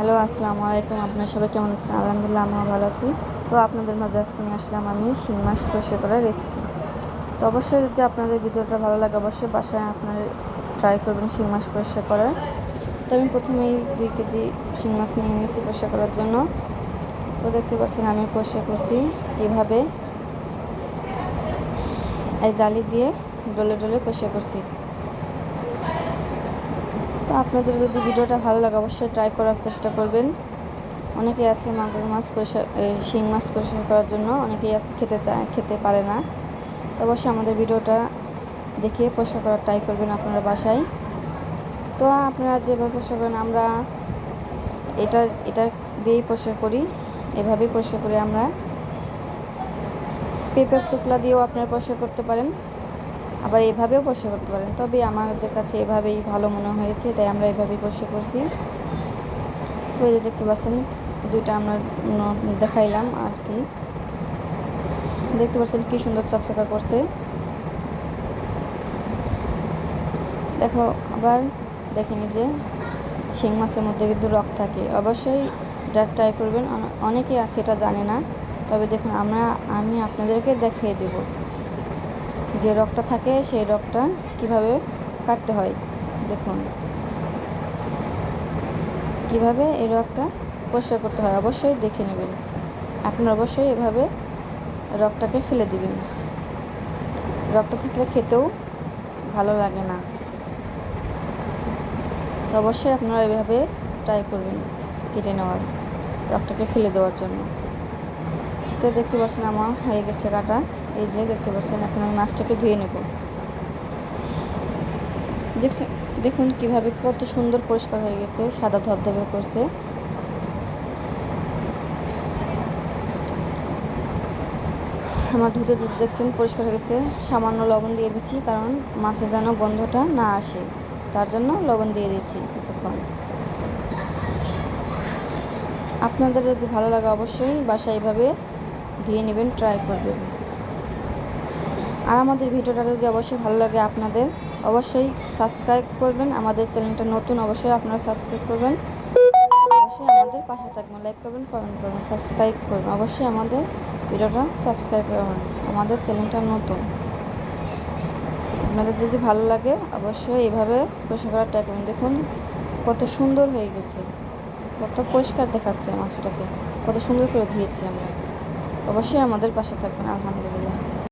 Hello, আসসালামু আলাইকুম। আপনারা সবাই কেমন আছেন? আলহামদুলিল্লাহ, আমিও ভালো আছি। তো আপনাদের মাঝে আজকে নিয়ে আসলাম আমি শিং মাছ কষে করার রেসিপি। তো অবশ্যই যদি আপনাদের ভিডিওটা ভালো লাগে, অবশ্যই বাসায় আপনারা ট্রাই করবেন শিং মাছ কষে করার। তো আমি প্রথমেই 2 কেজি শিং মাছ নিয়ে নিয়েছি কষে করার জন্য। তো দেখতে পাচ্ছেন আমি কষে করছি কীভাবে, এই জালি দিয়ে ডলে ডলে কষে করছি। তো আপনাদের যদি ভিডিওটা ভালো লাগে অবশ্যই ট্রাই করার চেষ্টা করবেন। অনেকেই আছে মাগুর মাছ পরিষ্কার, শিং মাছ পরিষ্কার করার জন্য অনেকেই আছে খেতে চায়, খেতে পারে না। তো অবশ্যই আমাদের ভিডিওটা দেখে পরিষ্কার করার ট্রাই করবেন আপনারা বাসায়। তো আপনারা যেভাবে পরিষ্কার করেন, আমরা এটা এটা দিয়েই পরিষ্কার করি, এভাবেই পরিষ্কার করি আমরা। পেঁপের চোকলা দিয়েও আপনারা পরিষ্কার করতে পারেন, আবার এভাবেও পরিষ্কার করতে পারেন। তবে আমাদের কাছে এভাবেই ভালো মনে হয়েছে, তাই আমরা এভাবেই পরিষ্কার করছি। তো এই যে দেখতে পাচ্ছেন দুইটা আমরা দেখাইলাম আর কি। দেখতে পাচ্ছেন কি সুন্দর চকচকা করছে। দেখো, আবার দেখেনি যে শিং মাছের মধ্যে কিন্তু রক থাকে, অবশ্যই এটা ট্রাই করবেন। অনেকেই আছে এটা জানে না। তবে দেখুন, আমি আপনাদেরকে দেখিয়ে দেব যে রকটা থাকে, সেই রকটা কিভাবে কাটতে হয়। দেখুন কিভাবে এই রকটা পরিষ্কার করতে হয়, অবশ্যই দেখে নেবেন। আপনারা অবশ্যই এভাবে রকটাকে ফেলে দিবেন। রকটা থাকলে খেতেও ভালো লাগে না। তো অবশ্যই আপনারা এভাবে ট্রাই করবেন কেটে নেওয়ার, রকটাকে ফেলে দেওয়ার জন্য। তো দেখতে পাচ্ছেন আমার হয়ে গেছে কাটা। এই যে দেখতে পাচ্ছেন, এখন আমি মাছটাকে ধুয়ে নেব। দেখুন কিভাবে কত সুন্দর পরিষ্কার হয়ে গেছে, সাদা ধবধবে করছে। আমার ধুতে ধুতে দেখছেন পরিষ্কার হয়ে গেছে। সামান্য লবণ দিয়ে দিচ্ছি, কারণ মাছের যেন গন্ধটা না আসে, তার জন্য লবণ দিয়ে দিচ্ছি কিছুক্ষণ। আপনাদের যদি ভালো লাগে অবশ্যই বাসায় এইভাবে ধুয়ে নেবেন, ট্রাই করবেন। আর আমাদের ভিডিওটা যদি অবশ্যই ভালো লাগে আপনাদের, অবশ্যই সাবস্ক্রাইব করবেন। আমাদের চ্যানেলটা নতুন, অবশ্যই আপনারা সাবস্ক্রাইব করবেন। অবশ্যই আমাদের পাশে থাকবেন, লাইক করবেন, কমেন্ট করবেন, সাবস্ক্রাইব করবেন। অবশ্যই আমাদের ভিডিওটা সাবস্ক্রাইব করবেন, আমাদের চ্যানেলটা নতুন। আপনাদের যদি ভালো লাগে অবশ্যই এভাবে পরিষ্কার করার ট্রাই করবেন। দেখুন কত সুন্দর হয়ে গেছে, কত পরিষ্কার দেখাচ্ছে মাছটাকে, কত সুন্দর করে ধুয়েছি আমরা। অবশ্যই আমাদের পাশে থাকবেন। আলহামদুলিল্লাহ।